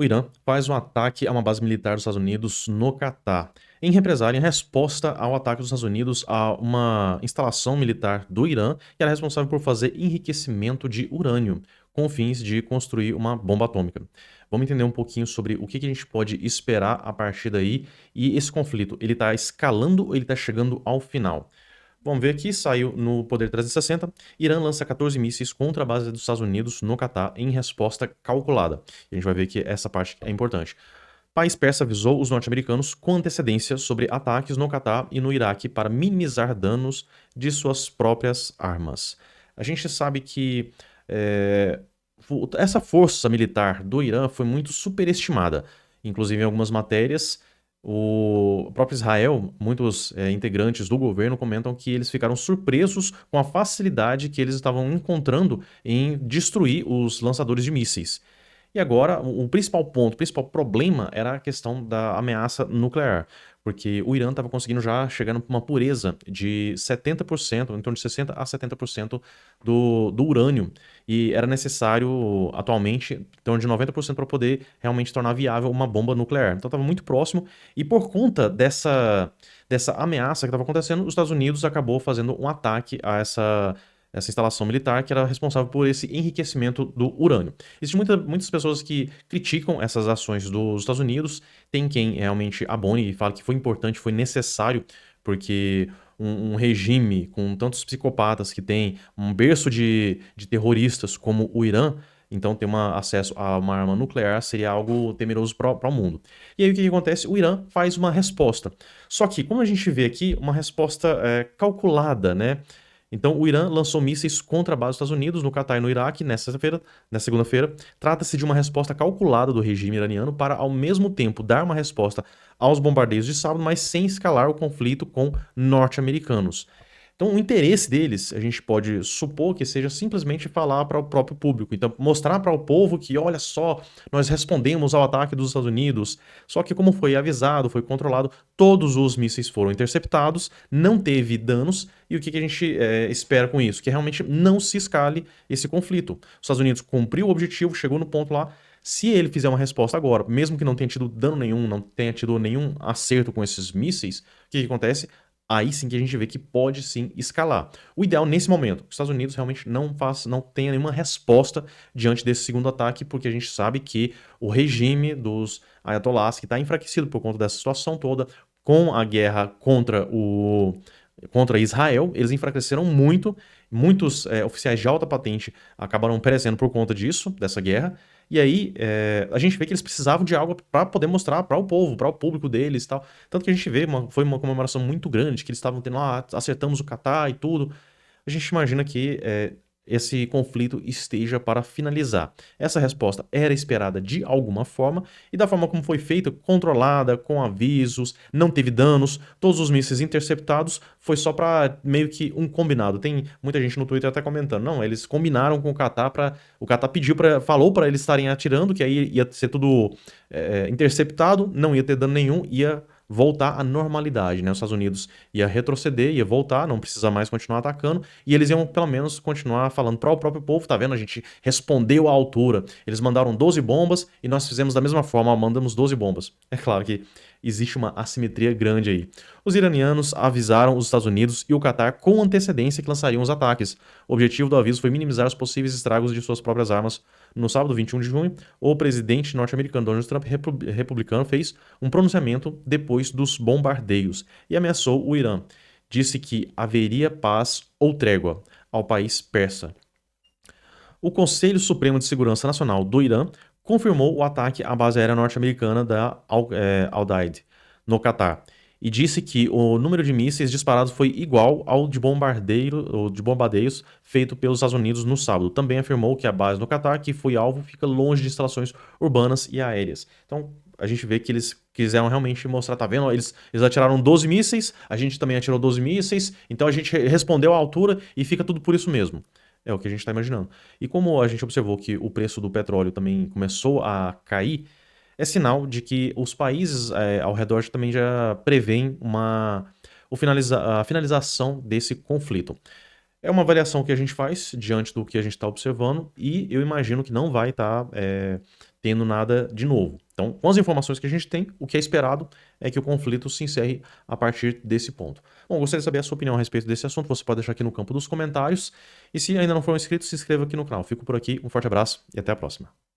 O Irã faz um ataque a uma base militar dos Estados Unidos no Catar, em represália, em resposta ao ataque dos Estados Unidos a uma instalação militar do Irã, que era responsável por fazer enriquecimento de urânio, com fins de construir uma bomba atômica. Vamos entender um pouquinho sobre o que a gente pode esperar a partir daí, e esse conflito, ele está escalando ou ele está chegando ao final? Vamos ver aqui, saiu no Poder 360. Irã lança 14 mísseis contra a base dos Estados Unidos no Catar em resposta calculada. E a gente vai ver que essa parte é importante. País persa avisou os norte-americanos com antecedência sobre ataques no Catar e no Iraque para minimizar danos de suas próprias armas. A gente sabe que essa força militar do Irã foi muito superestimada. Inclusive, em algumas matérias, o próprio Israel, muitos integrantes do governo comentam que eles ficaram surpresos com a facilidade que eles estavam encontrando em destruir os lançadores de mísseis. E agora, o principal ponto, o principal problema era a questão da ameaça nuclear, porque o Irã estava conseguindo já chegando para uma pureza de 70%, em torno de 60 a 70% do urânio, e era necessário, atualmente, em torno de 90% para poder realmente tornar viável uma bomba nuclear. Então estava muito próximo, e por conta dessa ameaça que estava acontecendo, os Estados Unidos acabou fazendo um ataque a essa instalação militar que era responsável por esse enriquecimento do urânio. Existem muitas pessoas que criticam essas ações dos Estados Unidos, tem quem realmente abone e fala que foi importante, foi necessário, porque um regime com tantos psicopatas que tem um berço de terroristas como o Irã, então ter acesso a uma arma nuclear seria algo temeroso para o mundo. E aí o que acontece? O Irã faz uma resposta. Só que, como a gente vê aqui, uma resposta calculada, né? Então, o Irã lançou mísseis contra a base dos Estados Unidos no Catar e no Iraque nessa segunda-feira. Trata-se de uma resposta calculada do regime iraniano para, ao mesmo tempo, dar uma resposta aos bombardeios de sábado, mas sem escalar o conflito com norte-americanos. Então, o interesse deles, a gente pode supor que seja simplesmente falar para o próprio público. Então, mostrar para o povo que, olha só, nós respondemos ao ataque dos Estados Unidos. Só que, como foi avisado, foi controlado, todos os mísseis foram interceptados, não teve danos. E o que a gente espera com isso? Que realmente não se escale esse conflito. Os Estados Unidos cumpriu o objetivo, chegou no ponto lá. Se ele fizer uma resposta agora, mesmo que não tenha tido dano nenhum, não tenha tido nenhum acerto com esses mísseis, o que acontece? Aí sim que a gente vê que pode sim escalar. O ideal nesse momento, os Estados Unidos realmente não tenha nenhuma resposta diante desse segundo ataque, porque a gente sabe que o regime dos ayatollahs, que está enfraquecido por conta dessa situação toda, com a guerra contra Israel, eles enfraqueceram muito. Muitos oficiais de alta patente acabaram perecendo por conta disso, dessa guerra. E aí, a gente vê que eles precisavam de algo para poder mostrar para o povo, para o público deles e tal. Tanto que a gente vê, foi uma comemoração muito grande, que eles estavam tendo lá, acertamos o Catar e tudo. A gente imagina que esse conflito esteja para finalizar. Essa resposta era esperada de alguma forma, e da forma como foi feita, controlada, com avisos, não teve danos, todos os mísseis interceptados, foi só para meio que um combinado. Tem muita gente no Twitter até comentando, não, eles combinaram com o Catar para o Catar falou para eles estarem atirando, que aí ia ser tudo interceptado, não ia ter dano nenhum, ia voltar à normalidade, né? Os Estados Unidos ia retroceder, ia voltar, não precisa mais continuar atacando, e eles iam pelo menos continuar falando para o próprio povo, tá vendo? A gente respondeu à altura. Eles mandaram 12 bombas e nós fizemos da mesma forma, mandamos 12 bombas. É claro que existe uma assimetria grande aí. Os iranianos avisaram os Estados Unidos e o Catar com antecedência que lançariam os ataques. O objetivo do aviso foi minimizar os possíveis estragos de suas próprias armas. No sábado, 21 de junho, o presidente norte-americano Donald Trump, republicano, fez um pronunciamento depois dos bombardeios e ameaçou o Irã. Disse que haveria paz ou trégua ao país persa. O Conselho Supremo de Segurança Nacional do Irã confirmou o ataque à base aérea norte-americana da Al-Udeid, no Catar, e disse que o número de mísseis disparados foi igual ao de bombardeios feito pelos Estados Unidos no sábado. Também afirmou que a base no Catar, que foi alvo, fica longe de instalações urbanas e aéreas. Então, a gente vê que eles quiseram realmente mostrar, tá vendo? Eles atiraram 12 mísseis, a gente também atirou 12 mísseis, então a gente respondeu à altura e fica tudo por isso mesmo. É o que a gente está imaginando. E como a gente observou que o preço do petróleo também começou a cair, é sinal de que os países ao redor também já preveem a finalização desse conflito. É uma avaliação que a gente faz diante do que a gente está observando, e eu imagino que não vai estar tendo nada de novo. Então, com as informações que a gente tem, o que é esperado é que o conflito se encerre a partir desse ponto. Bom, gostaria de saber a sua opinião a respeito desse assunto, você pode deixar aqui no campo dos comentários. E se ainda não for inscrito, se inscreva aqui no canal. Fico por aqui, um forte abraço e até a próxima.